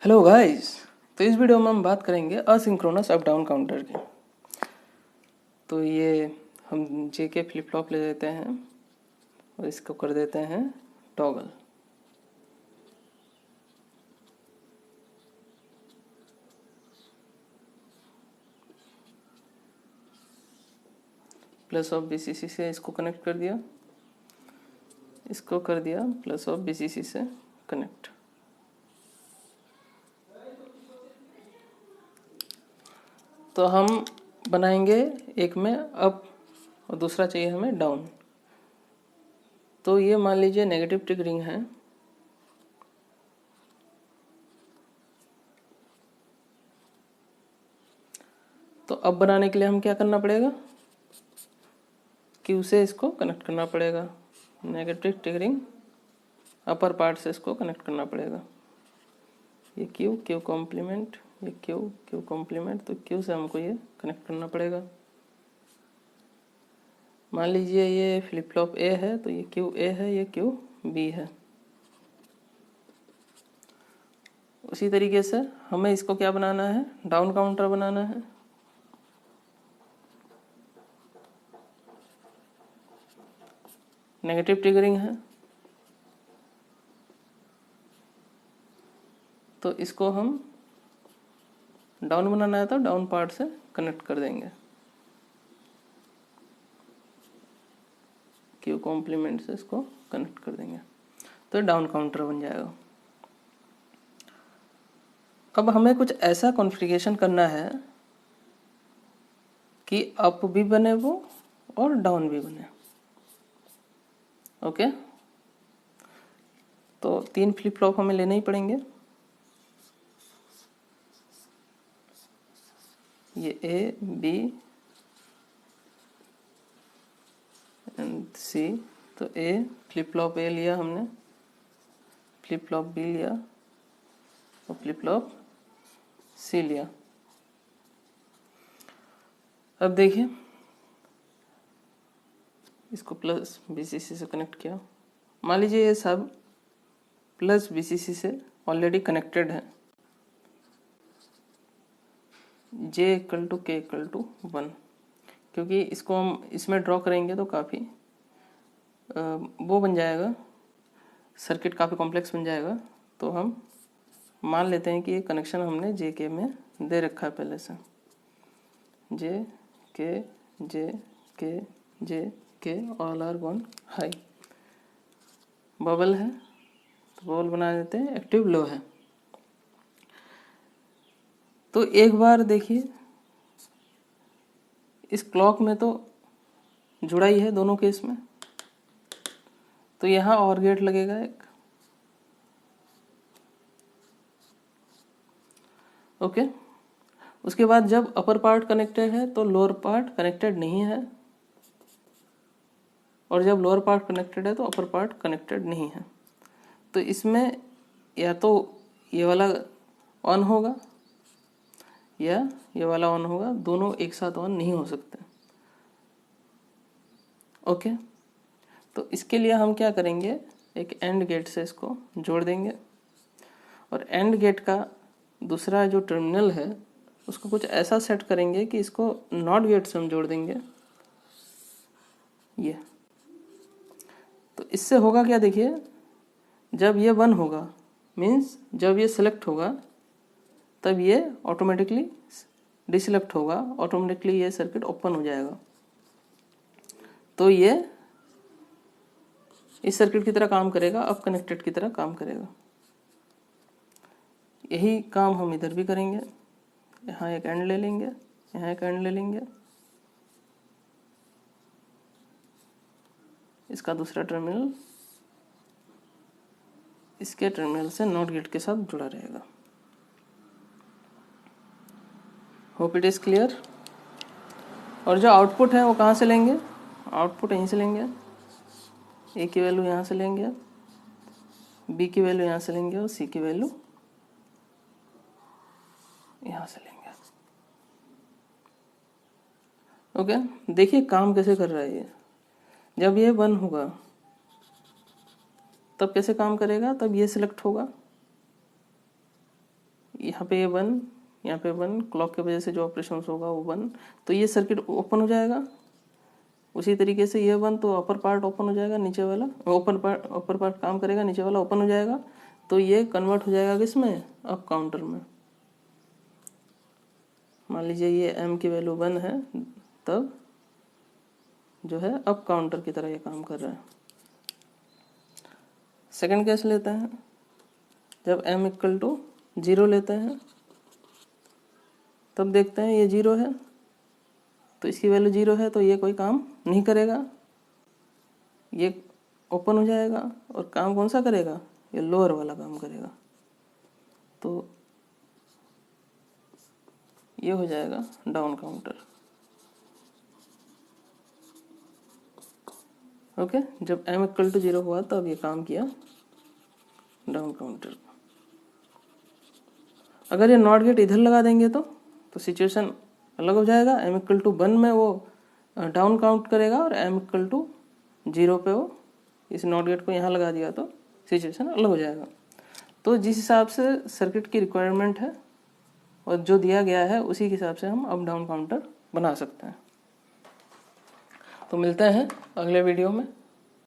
Hello guys. तो इस video में हम बात करेंगे असिंक्रोनस अप डाउन काउंटर की। तो ये हम जेके फ्लिप फ्लॉप ले लेते हैं और इसको कर देते हैं टॉगल। प्लस ऑफ बीसीसी से इसको कनेक्ट कर दिया, इसको कर दिया प्लस ऑफ बीसीसी से कनेक्ट। तो हम बनाएंगे एक में अप और दूसरा चाहिए हमें डाउन। तो ये मान लीजिए नेगेटिव ट्रिगरिंग है, तो अब बनाने के लिए हम क्या करना पड़ेगा, क्यू से इसको कनेक्ट करना पड़ेगा। नेगेटिव ट्रिगरिंग अपर पार्ट से इसको कनेक्ट करना पड़ेगा। ये क्यू क्यू कॉम्प्लीमेंट, ये क्यू क्यू कॉम्प्लीमेंट, तो क्यू से हमको ये कनेक्ट करना पड़ेगा। मान लीजिए ये फ्लिप फ्लॉप ए है, तो ये क्यू ए है, ये क्यू बी है। उसी तरीके से हमें इसको क्या बनाना है, डाउन काउंटर बनाना है। नेगेटिव ट्रिगरिंग है, तो इसको हम डाउन बनाना है तो डाउन पार्ट से कनेक्ट कर देंगे। क्यू कॉम्प्लीमेंट से इसको कनेक्ट कर देंगे तो डाउन काउंटर बन जाएगा। अब हमें कुछ ऐसा कॉन्फ़िगरेशन करना है कि अप भी बने वो और डाउन भी बने। ओके, तो 3 फ्लिप फ्लॉप हमें लेने ही पड़ेंगे। ये ए बी एंड सी। तो ए फ्लिप फ्लॉप ए लिया हमने, फ्लिप फ्लॉप बी लिया और फ्लिप फ्लॉप सी लिया। अब देखिए इसको प्लस बीसीसी से कनेक्ट किया। मान लीजिए ये सब प्लस बीसीसी से ऑलरेडी कनेक्टेड है। जे इक्वल टू के इक्वल टू 1, क्योंकि इसको हम इसमें ड्रॉ करेंगे तो काफ़ी वो बन जाएगा, सर्किट काफ़ी कॉम्प्लेक्स बन जाएगा। तो हम मान लेते हैं कि ये कनेक्शन हमने जे के में दे रखा है पहले से। जे K J K J K all are one high. Bubble है तो बबल बना देते हैं, एक्टिव लो है। तो एक बार देखिए इस क्लॉक में तो जुड़ा ही है दोनों केस में, तो यहाँ और गेट लगेगा एक। ओके, उसके बाद जब अपर पार्ट कनेक्टेड है तो लोअर पार्ट कनेक्टेड नहीं है, और जब लोअर पार्ट कनेक्टेड है तो अपर पार्ट कनेक्टेड नहीं है। तो इसमें या तो ये वाला ऑन होगा या ये वाला ऑन होगा, दोनों एक साथ ऑन नहीं हो सकते। ओके, तो इसके लिए हम क्या करेंगे, एक एंड गेट से इसको जोड़ देंगे और एंड गेट का दूसरा जो टर्मिनल है उसको कुछ ऐसा सेट करेंगे कि इसको नॉट गेट से हम जोड़ देंगे। ये तो इससे होगा क्या, देखिए जब ये 1 होगा मीन्स जब ये सिलेक्ट होगा तब ये ऑटोमेटिकली डिसिलेक्ट होगा, ऑटोमेटिकली ये सर्किट ओपन हो जाएगा। तो ये इस सर्किट की तरह काम करेगा, अब कनेक्टेड की तरह काम करेगा। यही काम हम इधर भी करेंगे। यहाँ एक एंड ले लेंगे, यहाँ एक एंड ले लेंगे, इसका दूसरा टर्मिनल इसके टर्मिनल से नॉट गेट के साथ जुड़ा रहेगा। Hope it is clear. और जो आउटपुट है वो कहाँ से लेंगे, आउटपुट यहीं से लेंगे। ए की वैल्यू यहाँ से लेंगे, बी की वैल्यू यहाँ से लेंगे और सी की वैल्यू यहाँ से लेंगे। ओके, देखिए काम कैसे कर रहा है ये। जब ये 1 होगा तब कैसे काम करेगा, तब ये सिलेक्ट होगा यहाँ पे ये 1, यहाँ पे 1, क्लॉक की वजह से जो ऑपरेशन होगा वो 1, तो ये सर्किट ओपन हो जाएगा। उसी तरीके से ये 1 तो अपर पार्ट ओपन हो जाएगा, नीचे वाला अपर पार्ट काम करेगा, नीचे वाला ओपन हो जाएगा, तो ये कन्वर्ट हो जाएगा किसमें, अप काउंटर में। मान लीजिए ये m की वैल्यू 1 है, तब जो है अप काउंटर की तरह ये काम कर रहा है। सेकंड केस लेते हैं, जब m इक्वल टू 0 लेते हैं, तब देखते हैं ये 0 है, तो इसकी वैल्यू 0 है, तो ये कोई काम नहीं करेगा, ये ओपन हो जाएगा, और काम कौन सा करेगा, ये लोअर वाला काम करेगा। तो ये हो जाएगा डाउन काउंटर। ओके, जब m इक्वल टू 0 हुआ तब ये काम किया डाउन काउंटर। अगर ये नॉट गेट इधर लगा देंगे तो सिचुएशन अलग हो जाएगा। m इक्वल टू 1 में वो डाउन काउंट करेगा, और m इक्वल टू 0 पे वो इस नॉट गेट को यहाँ लगा दिया तो सिचुएशन अलग हो जाएगा। तो जिस हिसाब से सर्किट की रिक्वायरमेंट है और जो दिया गया है उसी के हिसाब से हम अप डाउन काउंटर बना सकते हैं। तो मिलते हैं अगले वीडियो में।